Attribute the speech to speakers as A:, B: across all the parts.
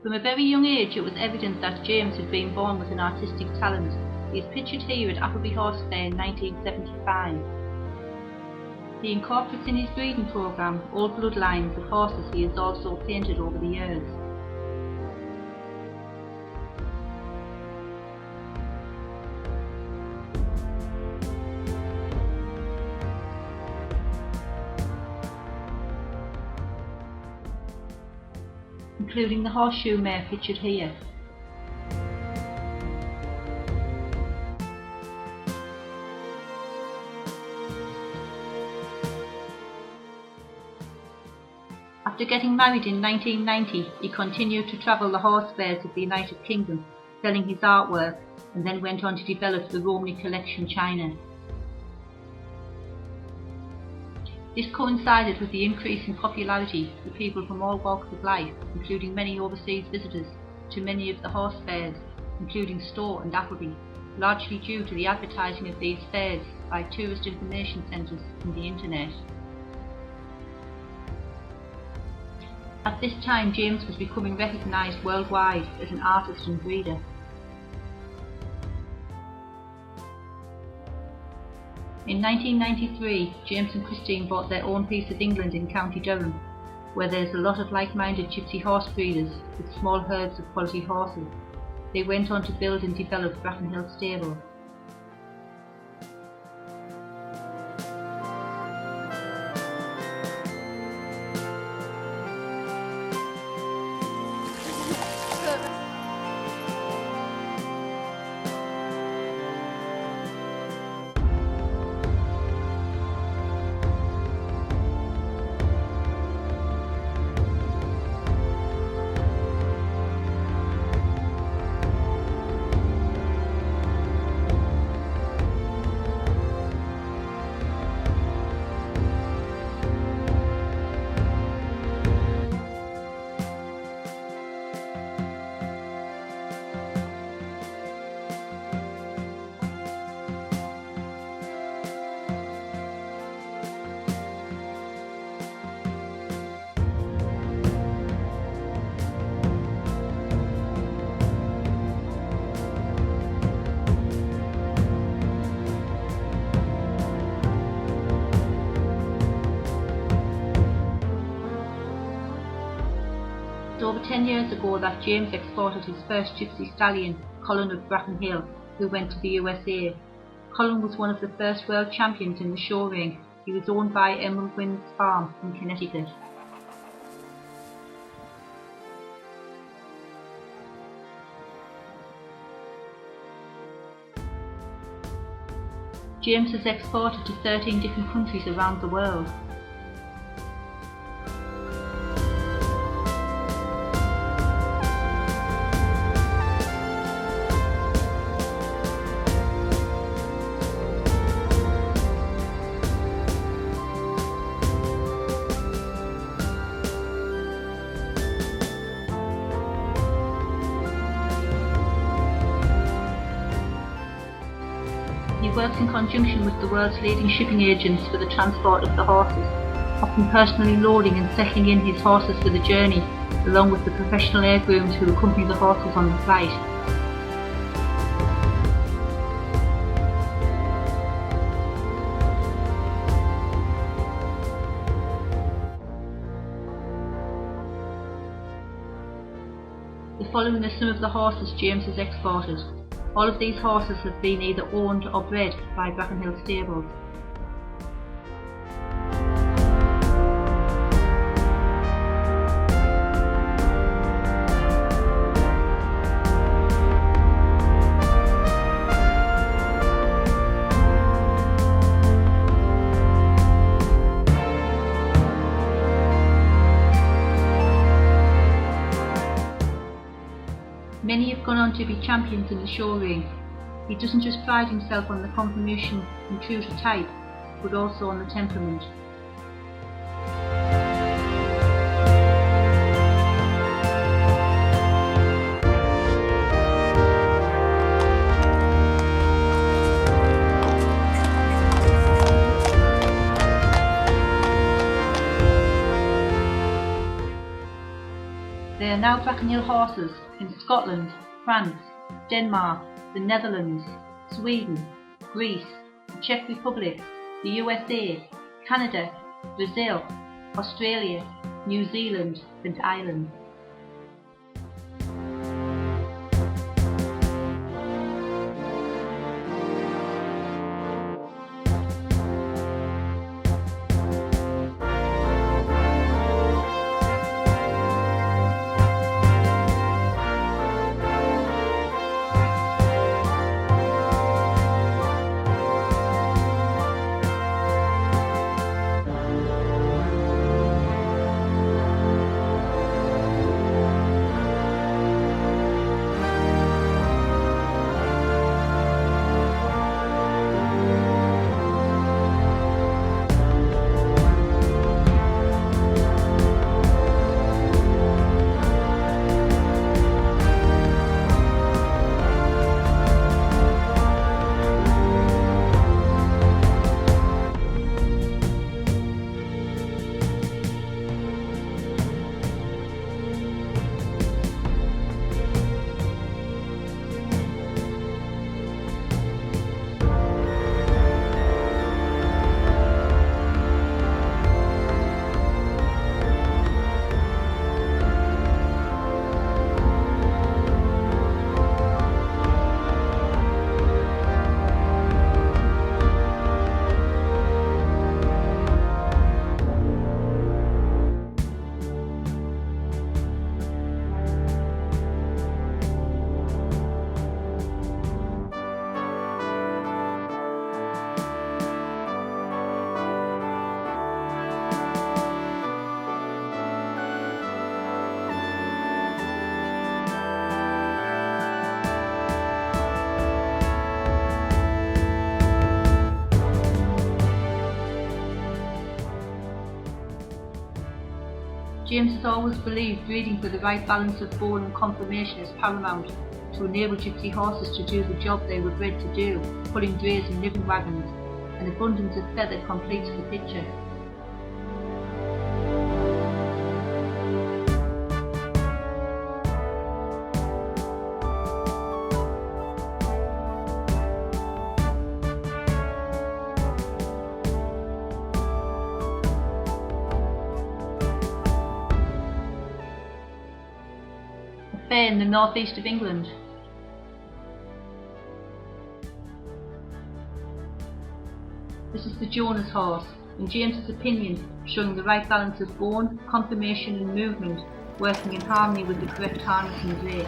A: From a very young age it was evident that James had been born with an artistic talent. He is pictured here at Appleby Horse Fair in 1975. He incorporates in his breeding programme old bloodlines of horses he has also painted over the years. Including the horseshoe mare pictured here. After getting married in 1990, he continued to travel the horse fairs of the United Kingdom, selling his artwork, and then went on to develop the Romney Collection China. This coincided with the increase in popularity for people from all walks of life, including many overseas visitors to many of the horse fairs, including Stowe and Appleby, largely due to the advertising of these fairs by tourist information centres and the internet. At this time, James was becoming recognised worldwide as an artist and breeder. In 1993, James and Christine bought their own piece of England in County Durham, where there's a lot of like-minded gypsy horse breeders with small herds of quality horses. They went on to build and develop Brackenhill Stables. It was over 10 years ago that James exported his first gypsy stallion, Colin of Brackenhill, who went to the USA. Colin was one of the first world champions in the show ring. He was owned by Emerald Winds Farm in Connecticut. James has exported to 13 different countries around the world. He works in conjunction with the world's leading shipping agents for the transport of the horses, often personally loading and settling in his horses for the journey, along with the professional air grooms who accompany the horses on the flight. The following are some of the horses James has exported. All of these horses have been either owned or bred by Brackenhill Stables. Many have gone on to be champions in the show ring. He doesn't just pride himself on the conformation and true to type, but also on the temperament. They are are now Brackenhill Horses in Scotland, France, Denmark, the Netherlands, Sweden, Greece, the Czech Republic, the USA, Canada, Brazil, Australia, New Zealand and Ireland. James has always believed breeding for the right balance of bone and conformation is paramount to enable gypsy horses to do the job they were bred to do, pulling drays and living wagons. An abundance of feather completes the picture. Fair in the northeast of England. This is the Jonas horse, in James's opinion, showing the right balance of bone, conformation and movement, working in harmony with the correct harness and dray.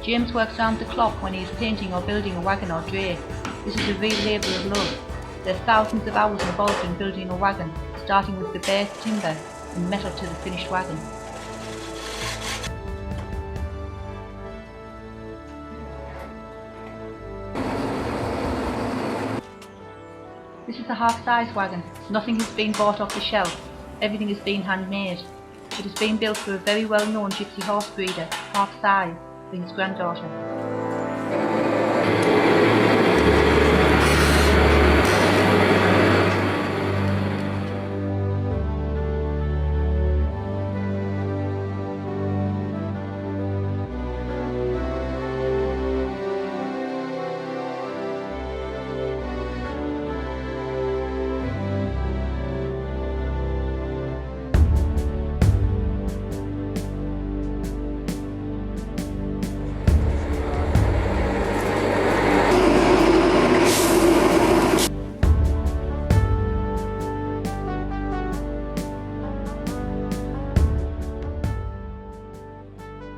A: James works round the clock when he is painting or building a wagon or dray. This is a real labour of love. There are thousands of hours involved in building a wagon, starting with the bare timber and metal to the finished wagon. This is a half-size wagon. Nothing has been bought off the shelf. Everything has been handmade. It has been built for a very well-known gypsy horse breeder, half-size, for his granddaughter.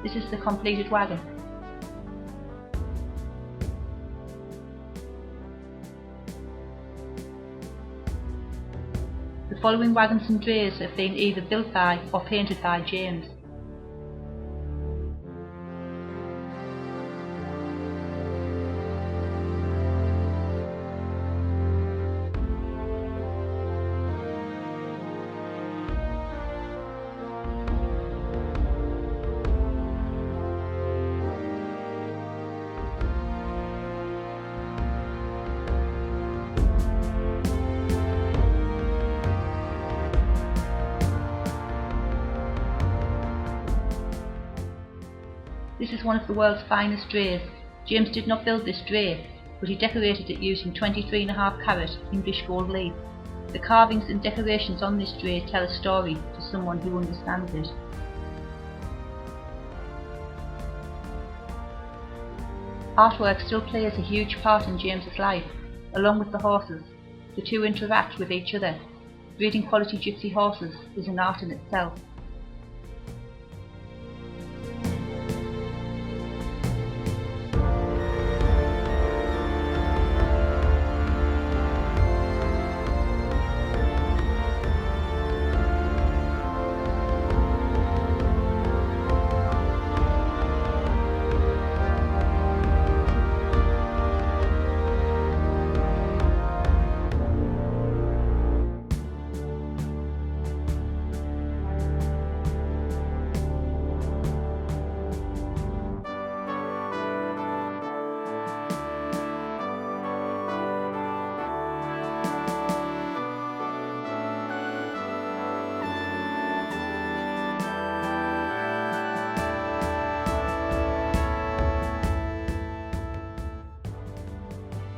A: This is the completed wagon. The following wagons and drays have been either built by or painted by James. This is one of the world's finest drays. James did not build this dray, but he decorated it using 23.5 carat English gold leaf. The carvings and decorations on this dray tell a story to someone who understands it. Artwork still plays a huge part in James's life. Along with the horses, the two interact with each other. Breeding quality gypsy horses is an art in itself.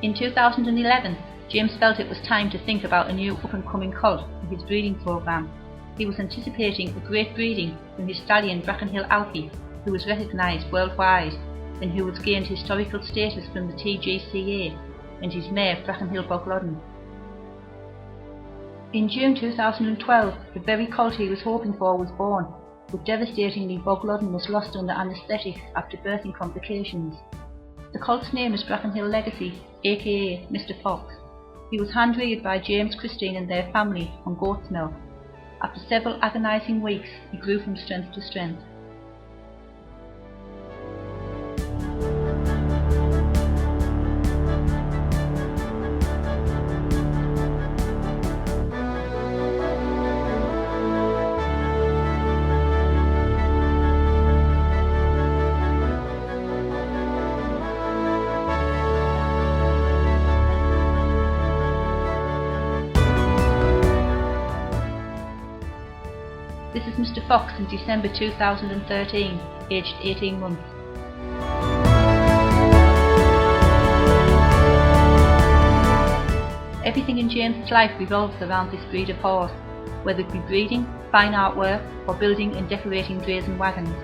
A: In 2011, James felt it was time to think about a new up-and-coming colt for his breeding programme. He was anticipating a great breeding from his stallion Brackenhill Alfie, who was recognised worldwide and who has gained historical status from the TGCA, and his mare Brackenhill Boglodden. In June 2012, the very colt he was hoping for was born, but devastatingly Boglodden was lost under anaesthetics after birthing complications. The colt's name is Brackenhill Legacy, aka Mr. Fox. He was hand-reared by James, Christine and their family on goat's milk. After several agonising weeks, he grew from strength to strength. This is Mr. Fox in December 2013, aged 18 months. Everything in James's life revolves around this breed of horse, whether it be breeding, fine artwork, or building and decorating drays and wagons.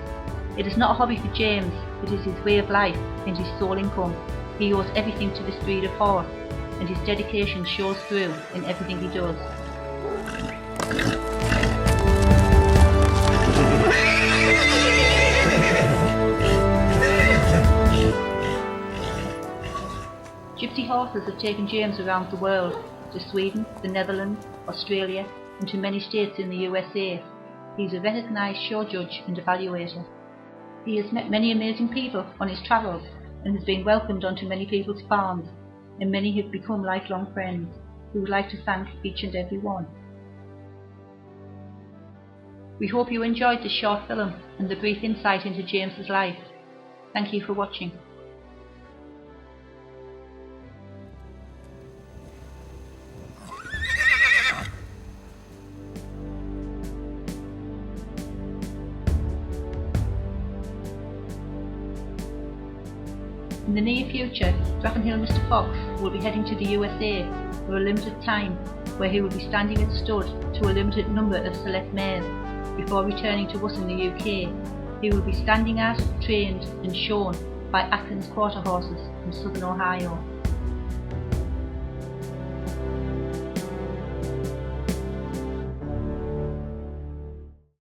A: It is not a hobby for James, it is his way of life and his sole income. He owes everything to this breed of horse, and his dedication shows through in everything he does. Gypsy Horses have taken James around the world, to Sweden, the Netherlands, Australia and to many states in the USA. He is a recognised show judge and evaluator. He has met many amazing people on his travels and has been welcomed onto many people's farms, and many have become lifelong friends. We would like to thank each and every one. We hope you enjoyed this short film and the brief insight into James's life. Thank you for watching. In the near future, Brackenhill Mr. Fox will be heading to the USA for a limited time, where he will be standing at stud to a limited number of select mares before returning to us in the UK. He will be standing at, trained and shown by Atkins Quarter Horses from Southern Ohio.